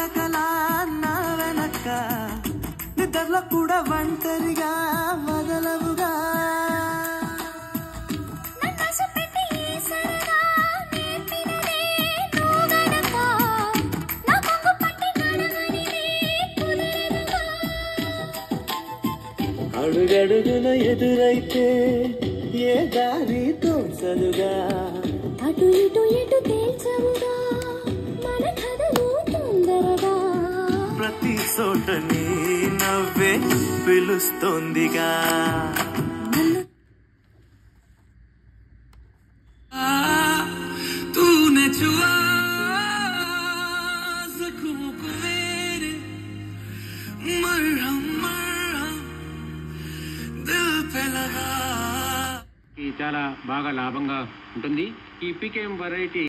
ఆగకలా నా వెనక నిద్రలో కూడా ఒంటరిగా వదలవుగా అడుగడుగున ఎదురైతే ఏ దారి తోచదుగా అటు ఇటు ఎటు తేల్చవుగా మన కథలు తొందరగా ప్రతి చోట నీ నవ్వే పిలుస్తోందిగా తూనే చువా జఖ్మోं को मेरे मरहम చాలా బాగా లాభంగా ఉంటుంది. ఈ పికేఎం వెరైటీ